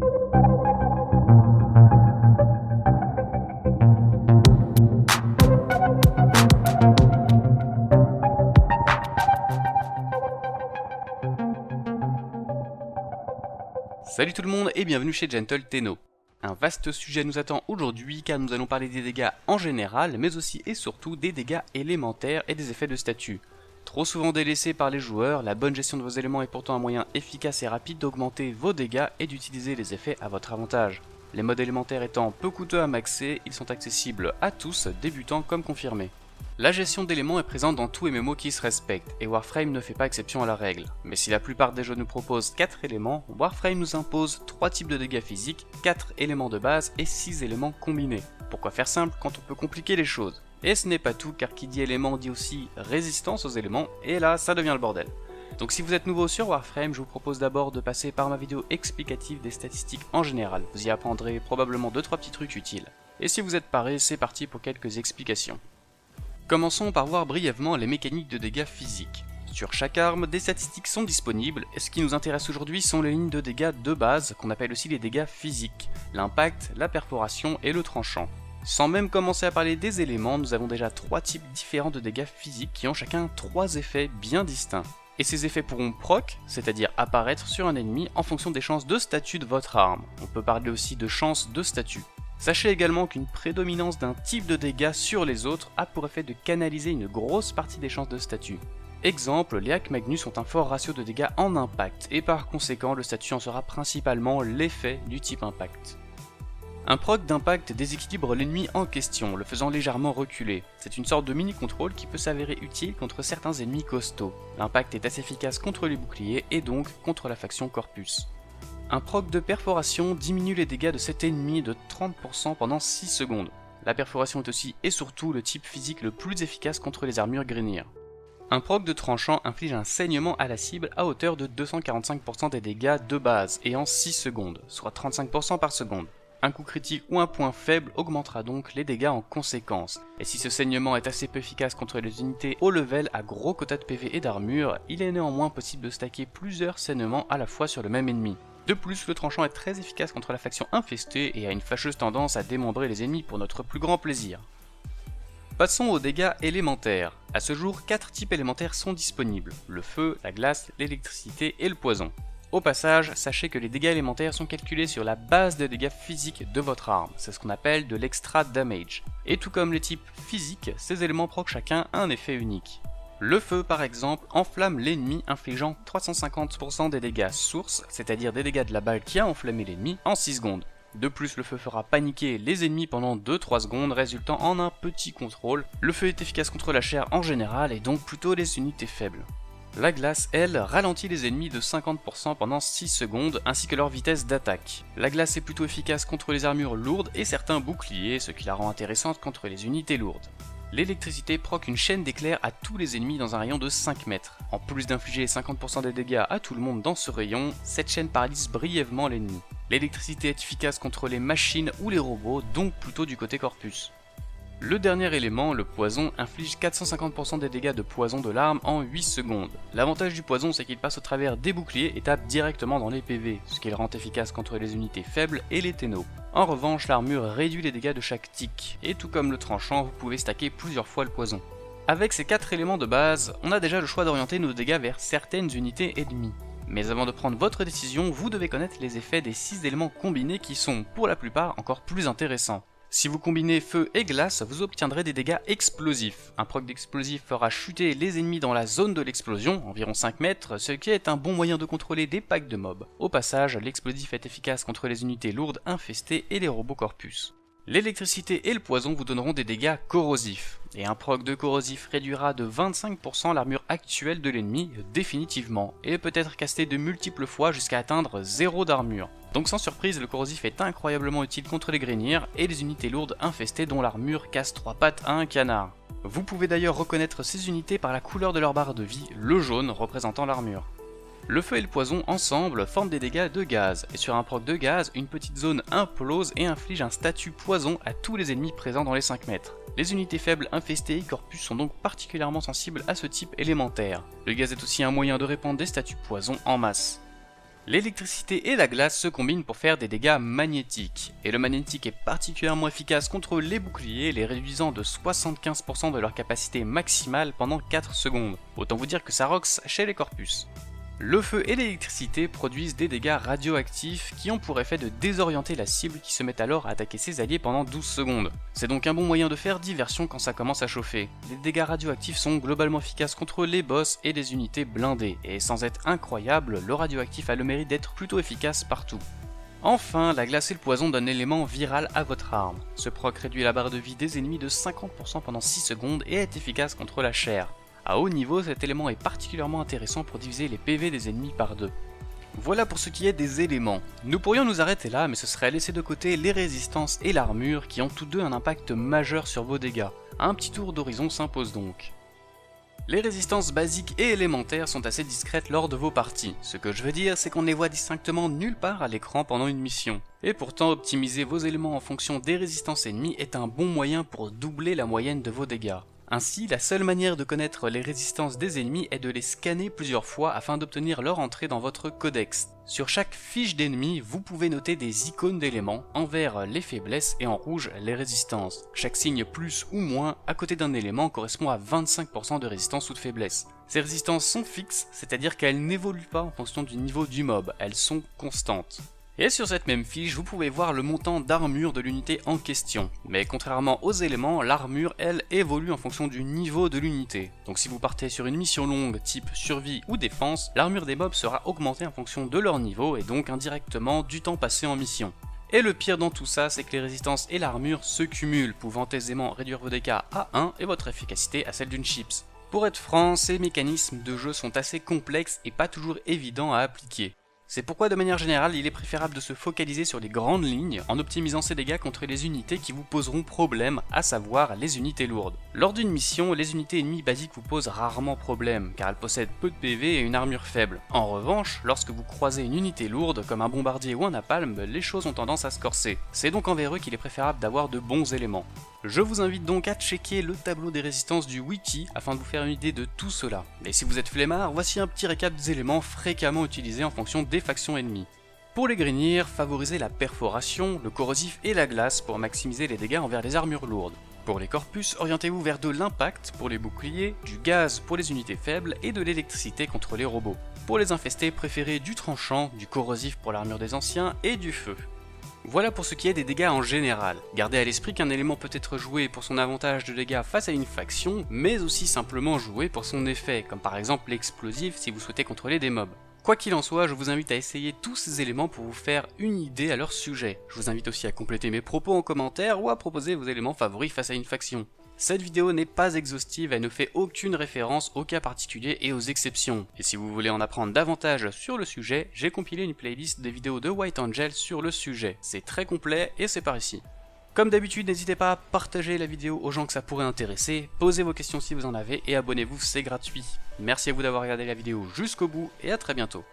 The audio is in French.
Salut tout le monde et bienvenue chez Gentle Tenno. Un vaste sujet nous attend aujourd'hui car nous allons parler des dégâts en général mais aussi et surtout des dégâts élémentaires et des effets de statut. Trop souvent délaissés par les joueurs, la bonne gestion de vos éléments est pourtant un moyen efficace et rapide d'augmenter vos dégâts et d'utiliser les effets à votre avantage. Les modes élémentaires étant peu coûteux à maxer, ils sont accessibles à tous, débutants comme confirmés. La gestion d'éléments est présente dans tout MMO qui se respecte, et Warframe ne fait pas exception à la règle. Mais si la plupart des jeux nous proposent 4 éléments, Warframe nous impose 3 types de dégâts physiques, 4 éléments de base et 6 éléments combinés. Pourquoi faire simple quand on peut compliquer les choses? Et ce n'est pas tout, car qui dit élément dit aussi résistance aux éléments, et là ça devient le bordel. Donc si vous êtes nouveau sur Warframe, je vous propose d'abord de passer par ma vidéo explicative des statistiques en général. Vous y apprendrez probablement 2-3 petits trucs utiles. Et si vous êtes paré, c'est parti pour quelques explications. Commençons par voir brièvement les mécaniques de dégâts physiques. Sur chaque arme, des statistiques sont disponibles, et ce qui nous intéresse aujourd'hui sont les lignes de dégâts de base, qu'on appelle aussi les dégâts physiques, l'impact, la perforation et le tranchant. Sans même commencer à parler des éléments, nous avons déjà 3 types différents de dégâts physiques qui ont chacun 3 effets bien distincts. Et ces effets pourront proc, c'est-à-dire apparaître sur un ennemi en fonction des chances de statut de votre arme. On peut parler aussi de chances de statut. Sachez également qu'une prédominance d'un type de dégâts sur les autres a pour effet de canaliser une grosse partie des chances de statut. Exemple, les Hack Magnus ont un fort ratio de dégâts en impact, et par conséquent le statut en sera principalement l'effet du type impact. Un proc d'impact déséquilibre l'ennemi en question, le faisant légèrement reculer. C'est une sorte de mini-contrôle qui peut s'avérer utile contre certains ennemis costauds. L'impact est assez efficace contre les boucliers et donc contre la faction Corpus. Un proc de perforation diminue les dégâts de cet ennemi de 30% pendant 6 secondes. La perforation est aussi et surtout le type physique le plus efficace contre les armures Grineer. Un proc de tranchant inflige un saignement à la cible à hauteur de 245% des dégâts de base et en 6 secondes, soit 35% par seconde. Un coup critique ou un point faible augmentera donc les dégâts en conséquence, et si ce saignement est assez peu efficace contre les unités haut level à gros quota de PV et d'armure, il est néanmoins possible de stacker plusieurs saignements à la fois sur le même ennemi. De plus, le tranchant est très efficace contre la faction infestée et a une fâcheuse tendance à démembrer les ennemis pour notre plus grand plaisir. Passons aux dégâts élémentaires. À ce jour, 4 types élémentaires sont disponibles, le feu, la glace, l'électricité et le poison. Au passage, sachez que les dégâts élémentaires sont calculés sur la base de dégâts physiques de votre arme, c'est ce qu'on appelle de l'extra damage. Et tout comme les types physiques, ces éléments proc chacun un effet unique. Le feu par exemple enflamme l'ennemi infligeant 350% des dégâts source, c'est-à-dire des dégâts de la balle qui a enflammé l'ennemi, en 6 secondes. De plus, le feu fera paniquer les ennemis pendant 2-3 secondes, résultant en un petit contrôle. Le feu est efficace contre la chair en général et donc plutôt les unités faibles. La glace, elle, ralentit les ennemis de 50% pendant 6 secondes, ainsi que leur vitesse d'attaque. La glace est plutôt efficace contre les armures lourdes et certains boucliers, ce qui la rend intéressante contre les unités lourdes. L'électricité proc une chaîne d'éclairs à tous les ennemis dans un rayon de 5 mètres. En plus d'infliger 50% des dégâts à tout le monde dans ce rayon, cette chaîne paralyse brièvement l'ennemi. L'électricité est efficace contre les machines ou les robots, donc plutôt du côté Corpus. Le dernier élément, le poison, inflige 450% des dégâts de poison de l'arme en 8 secondes. L'avantage du poison, c'est qu'il passe au travers des boucliers et tape directement dans les PV, ce qui le rend efficace contre les unités faibles et les ténos. En revanche, l'armure réduit les dégâts de chaque tic, et tout comme le tranchant, vous pouvez stacker plusieurs fois le poison. Avec ces 4 éléments de base, on a déjà le choix d'orienter nos dégâts vers certaines unités ennemies. Mais avant de prendre votre décision, vous devez connaître les effets des 6 éléments combinés qui sont, pour la plupart, encore plus intéressants. Si vous combinez feu et glace, vous obtiendrez des dégâts explosifs. Un proc d'explosif fera chuter les ennemis dans la zone de l'explosion, environ 5 mètres, ce qui est un bon moyen de contrôler des packs de mobs. Au passage, l'explosif est efficace contre les unités lourdes infestées et les robots Corpus. L'électricité et le poison vous donneront des dégâts corrosifs, et un proc de corrosif réduira de 25% l'armure actuelle de l'ennemi définitivement, et peut être casté de multiples fois jusqu'à atteindre 0 d'armure. Donc sans surprise, le corrosif est incroyablement utile contre les Grineer et les unités lourdes infestées dont l'armure casse 3 pattes à un canard. Vous pouvez d'ailleurs reconnaître ces unités par la couleur de leur barre de vie, le jaune représentant l'armure. Le feu et le poison ensemble forment des dégâts de gaz, et sur un proc de gaz, une petite zone implose et inflige un statut poison à tous les ennemis présents dans les 5 mètres. Les unités faibles infestées et Corpus sont donc particulièrement sensibles à ce type élémentaire. Le gaz est aussi un moyen de répandre des statuts poison en masse. L'électricité et la glace se combinent pour faire des dégâts magnétiques, et le magnétique est particulièrement efficace contre les boucliers, les réduisant de 75% de leur capacité maximale pendant 4 secondes. Autant vous dire que ça rocks chez les corpus. Le feu et l'électricité produisent des dégâts radioactifs qui ont pour effet de désorienter la cible qui se met alors à attaquer ses alliés pendant 12 secondes. C'est donc un bon moyen de faire diversion quand ça commence à chauffer. Les dégâts radioactifs sont globalement efficaces contre les boss et les unités blindées, et sans être incroyable, le radioactif a le mérite d'être plutôt efficace partout. Enfin, la glace et le poison donnent un élément viral à votre arme. Ce proc réduit la barre de vie des ennemis de 50% pendant 6 secondes et est efficace contre la chair. A haut niveau, cet élément est particulièrement intéressant pour diviser les PV des ennemis par 2. Voilà pour ce qui est des éléments. Nous pourrions nous arrêter là, mais ce serait laisser de côté les résistances et l'armure qui ont tous deux un impact majeur sur vos dégâts. Un petit tour d'horizon s'impose donc. Les résistances basiques et élémentaires sont assez discrètes lors de vos parties. Ce que je veux dire, c'est qu'on ne les voit distinctement nulle part à l'écran pendant une mission. Et pourtant, optimiser vos éléments en fonction des résistances ennemies est un bon moyen pour doubler la moyenne de vos dégâts. Ainsi, la seule manière de connaître les résistances des ennemis est de les scanner plusieurs fois afin d'obtenir leur entrée dans votre codex. Sur chaque fiche d'ennemi, vous pouvez noter des icônes d'éléments, en vert les faiblesses et en rouge les résistances. Chaque signe plus ou moins à côté d'un élément correspond à 25% de résistance ou de faiblesse. Ces résistances sont fixes, c'est-à-dire qu'elles n'évoluent pas en fonction du niveau du mob, elles sont constantes. Et sur cette même fiche, vous pouvez voir le montant d'armure de l'unité en question. Mais contrairement aux éléments, l'armure, elle, évolue en fonction du niveau de l'unité. Donc si vous partez sur une mission longue type survie ou défense, l'armure des mobs sera augmentée en fonction de leur niveau et donc indirectement du temps passé en mission. Et le pire dans tout ça, c'est que les résistances et l'armure se cumulent, pouvant aisément réduire vos dégâts à 1 et votre efficacité à celle d'une chips. Pour être franc, ces mécanismes de jeu sont assez complexes et pas toujours évidents à appliquer. C'est pourquoi de manière générale, il est préférable de se focaliser sur les grandes lignes en optimisant ses dégâts contre les unités qui vous poseront problème, à savoir les unités lourdes. Lors d'une mission, les unités ennemies basiques vous posent rarement problème, car elles possèdent peu de PV et une armure faible. En revanche, lorsque vous croisez une unité lourde, comme un bombardier ou un napalm, les choses ont tendance à se corser. C'est donc envers eux qu'il est préférable d'avoir de bons éléments. Je vous invite donc à checker le tableau des résistances du wiki afin de vous faire une idée de tout cela. Et si vous êtes flemmard, voici un petit récap des éléments fréquemment utilisés en fonction des factions ennemies. Pour les grignir, favorisez la perforation, le corrosif et la glace pour maximiser les dégâts envers les armures lourdes. Pour les corpus, orientez-vous vers de l'impact pour les boucliers, du gaz pour les unités faibles et de l'électricité contre les robots. Pour les infestés, préférez du tranchant, du corrosif pour l'armure des anciens et du feu. Voilà pour ce qui est des dégâts en général. Gardez à l'esprit qu'un élément peut être joué pour son avantage de dégâts face à une faction, mais aussi simplement joué pour son effet, comme par exemple l'explosif si vous souhaitez contrôler des mobs. Quoi qu'il en soit, je vous invite à essayer tous ces éléments pour vous faire une idée à leur sujet. Je vous invite aussi à compléter mes propos en commentaire ou à proposer vos éléments favoris face à une faction. Cette vidéo n'est pas exhaustive, elle ne fait aucune référence aux cas particuliers et aux exceptions. Et si vous voulez en apprendre davantage sur le sujet, j'ai compilé une playlist des vidéos de White Angel sur le sujet. C'est très complet et c'est par ici. Comme d'habitude, n'hésitez pas à partager la vidéo aux gens que ça pourrait intéresser, posez vos questions si vous en avez et abonnez-vous, c'est gratuit. Merci à vous d'avoir regardé la vidéo jusqu'au bout et à très bientôt.